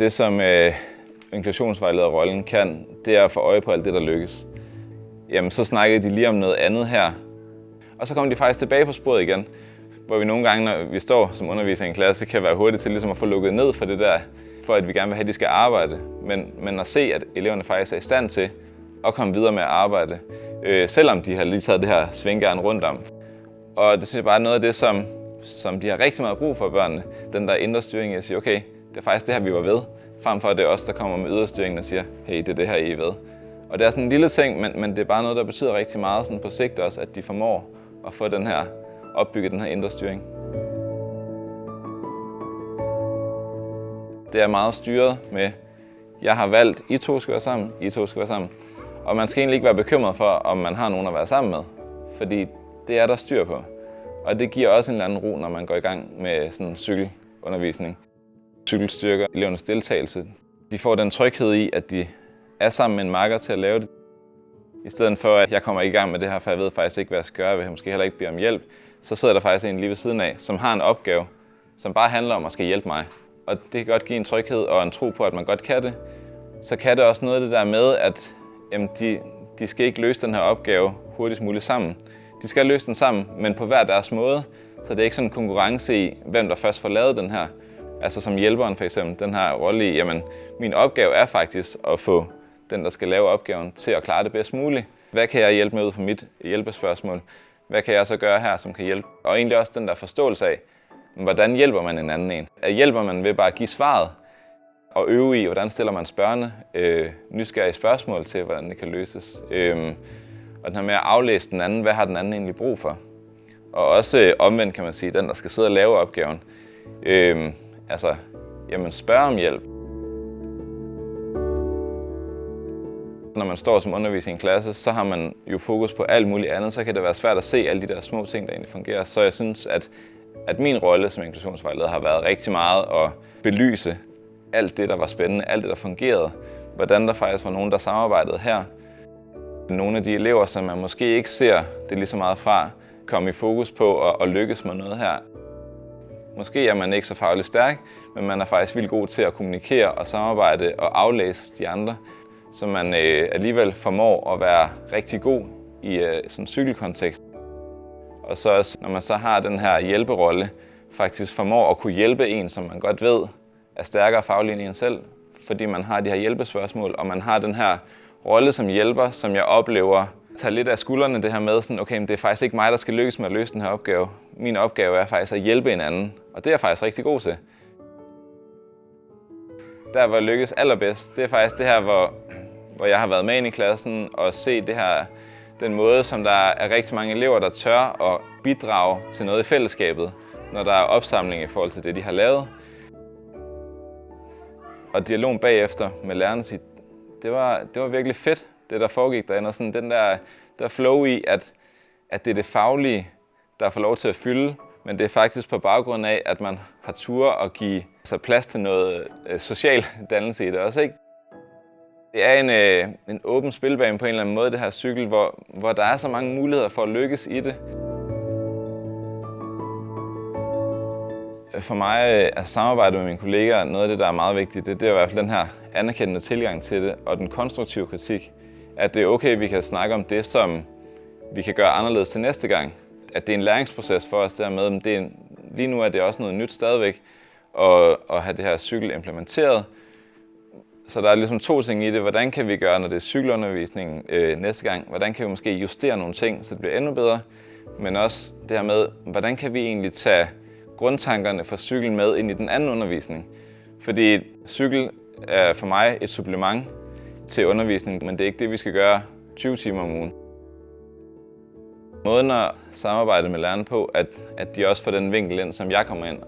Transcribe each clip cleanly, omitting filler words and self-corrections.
Det, som inklusionsvejlederrollen kan, det er at få øje på alt det, der lykkes. Jamen, så snakkede de lige om noget andet her. Og så kommer de faktisk tilbage på sporet igen, hvor vi nogle gange, når vi står som underviser i en klasse, kan være hurtigt til ligesom at få lukket ned for det der, for at vi gerne vil have, at de skal arbejde. Men at se, at eleverne faktisk er i stand til at komme videre med at arbejde, selvom de har lige taget det her svingjern rundt om. Og det synes jeg bare er noget af det, som de har rigtig meget brug for, børnene. Den der indre styring, jeg siger, okay, det er faktisk det her, vi var ved, frem for at det er os, der kommer med yderstyringen og siger, hey, det er det her, I er ved. Og det er sådan en lille ting, men det er bare noget, der betyder rigtig meget sådan på sigt også, at de formår at få opbygge den her indre styring. Det er meget styret med, jeg har valgt, I to skal være sammen, I to skal være sammen. Og man skal egentlig ikke være bekymret for, om man har nogen at være sammen med, fordi det er der styr på. Og det giver også en eller anden ro, når man går i gang med sådan cykelundervisning. Cykel styrker elevernes deltagelse. De får den tryghed i, at de er sammen med en makker til at lave det. I stedet for, at jeg kommer i gang med det her, for jeg ved faktisk ikke, hvad jeg skal gøre, jeg måske heller ikke bede om hjælp, så sidder der faktisk en lige ved siden af, som har en opgave, som bare handler om at skal hjælpe mig. Og det kan godt give en tryghed og en tro på, at man godt kan det. Så kan det også noget af det der med, at jamen, de skal ikke løse den her opgave hurtigst muligt sammen. De skal løse den sammen, men på hver deres måde, så det er ikke sådan en konkurrence i, hvem der først får lavet den her. Altså som hjælperen for eksempel, den her rolle i, jamen min opgave er faktisk at få den, der skal lave opgaven, til at klare det bedst muligt. Hvad kan jeg hjælpe med ud fra mit hjælpespørgsmål? Hvad kan jeg så gøre her, som kan hjælpe? Og egentlig også den der forståelse af, hvordan hjælper man en anden en? Hjælper man ved bare at give svaret og øve i, hvordan stiller man spørgende, nysgerrige spørgsmål til, hvordan det kan løses. Og den her med at aflæse den anden, hvad har den anden egentlig brug for? Og også omvendt kan man sige, den der skal sidde og lave opgaven. Spørg om hjælp. Når man står som underviser i en klasse, så har man jo fokus på alt muligt andet, så kan det være svært at se alle de der små ting, der egentlig fungerer. Så jeg synes, at min rolle som inklusionsvejleder har været rigtig meget at belyse alt det, der var spændende, alt det, der fungerede. Hvordan der faktisk var nogen, der samarbejdede her. Nogle af de elever, som man måske ikke ser det lige så meget fra, komme i fokus på at lykkes med noget her. Måske er man ikke så fagligt stærk, men man er faktisk vildt god til at kommunikere og samarbejde og aflæse de andre, så man alligevel formår at være rigtig god i sådan en cykelkontekst. Og så også, når man så har den her hjælperolle, faktisk formår at kunne hjælpe en, som man godt ved er stærkere faglig end en selv, fordi man har de her hjælpespørgsmål, og man har den her rolle som hjælper, som jeg oplever tager lidt af skuldrene det her med, sådan, okay, men det er faktisk ikke mig, der skal lykkes med at løse den her opgave. Min opgave er faktisk at hjælpe en anden, og det er jeg faktisk rigtig god til. Der, hvor jeg lykkes allerbedst, det er faktisk det her, hvor jeg har været med ind i klassen og se det her, den måde, som der er rigtig mange elever, der tør at bidrage til noget i fællesskabet, når der er opsamling i forhold til det, de har lavet. Og dialogen bagefter med lærerne, det var virkelig fedt, det der foregik derinde, og sådan den der flow i, at det er det faglige, der får lov til at fylde, men det er faktisk på baggrund af, at man har tur at give plads til noget social dannelse i det også, ikke? Det er en åben spilbane på en eller anden måde, det her cykel, hvor der er så mange muligheder for at lykkes i det. For mig er samarbejdet med mine kollegaer noget af det, der er meget vigtigt. Det er i hvert fald den her anerkendende tilgang til det, og den konstruktive kritik. At det er okay, at vi kan snakke om det, som vi kan gøre anderledes til næste gang. At det er en læringsproces for os dermed. Lige nu er det også noget nyt stadigvæk at have det her cykel implementeret. Så der er ligesom to ting i det. Hvordan kan vi gøre, når det er cykelundervisning næste gang? Hvordan kan vi måske justere nogle ting, så det bliver endnu bedre? Men også det her med, hvordan kan vi egentlig tage grundtankerne for cykel med ind i den anden undervisning? Fordi cykel er for mig et supplement til undervisning, men det er ikke det, vi skal gøre 20 timer om ugen. Måden at samarbejde med lærerne på, at de også får den vinkel ind, som jeg kommer ind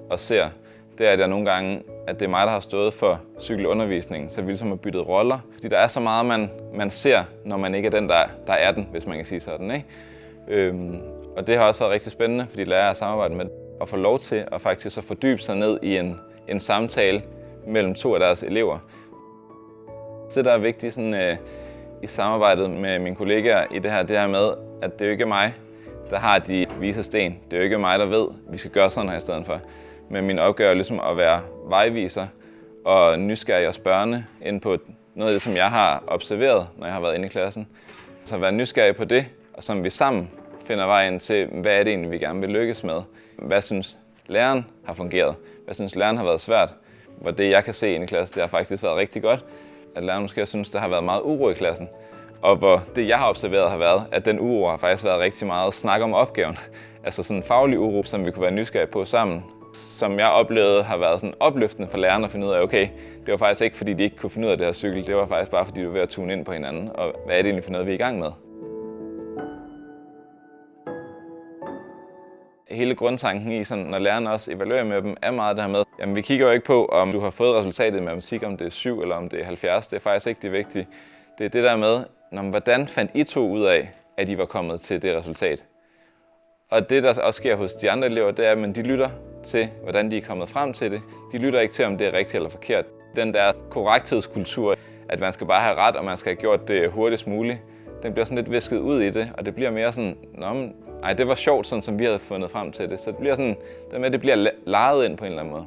og ser, det er, at jeg nogle gange, at det er mig, der har stået for cykelundervisningen, så vi ligesom har byttet roller. Fordi der er så meget, man ser, når man ikke er den, der er den, hvis man kan sige sådan, ikke? Og det har også været rigtig spændende, fordi lærere har samarbejdet med at få lov til at faktisk at fordybe sig ned i en samtale mellem to af deres elever. Det, der er vigtigt sådan, i samarbejdet med mine kollegaer i det her med, at det er jo ikke mig, der har de vise sten. Det er jo ikke mig, der ved, at vi skal gøre sådan her i stedet for. Men min opgave er ligesom at være vejviser og nysgerrig og spørgende ind på noget af det, som jeg har observeret, når jeg har været inde i klassen. Så være nysgerrig på det, og som vi sammen finder vejen til, hvad er det egentlig, vi gerne vil lykkes med. Hvad synes læreren har fungeret? Hvad synes læreren har været svært? Hvor det, jeg kan se inde i klassen, det har faktisk været rigtig godt. At læreren måske synes, der har været meget uro i klassen. Og hvor det, jeg har observeret, har været, at den uro har faktisk været rigtig meget snak om opgaven. Altså sådan en faglig uro, som vi kunne være nysgerrige på sammen. Som jeg oplevede har været sådan opløftende for lærerne at finde ud af, okay, det var faktisk ikke, fordi de ikke kunne finde ud af det her cykel. Det var faktisk bare, fordi de var ved at tune ind på hinanden. Og hvad er det egentlig for noget, vi er i gang med? Hele grundtanken i, sådan, når lærerne også evaluerer med dem, er meget det her med, jamen vi kigger jo ikke på, om du har fået resultatet i matematik, om det er 7 eller om det er 70. Det er faktisk ikke det vigtige. Det er det der med, hvordan fandt I to ud af, at I var kommet til det resultat? Og det, der også sker hos de andre elever, det er, at de lytter til, hvordan de er kommet frem til det. De lytter ikke til, om det er rigtigt eller forkert. Den der korrekthedskultur, at man skal bare have ret, og man skal have gjort det hurtigst muligt, den bliver sådan lidt visket ud i det, og det bliver mere sådan, det var sjovt, sådan som vi havde fundet frem til det. Så det bliver sådan, det bliver lejet ind på en eller anden måde.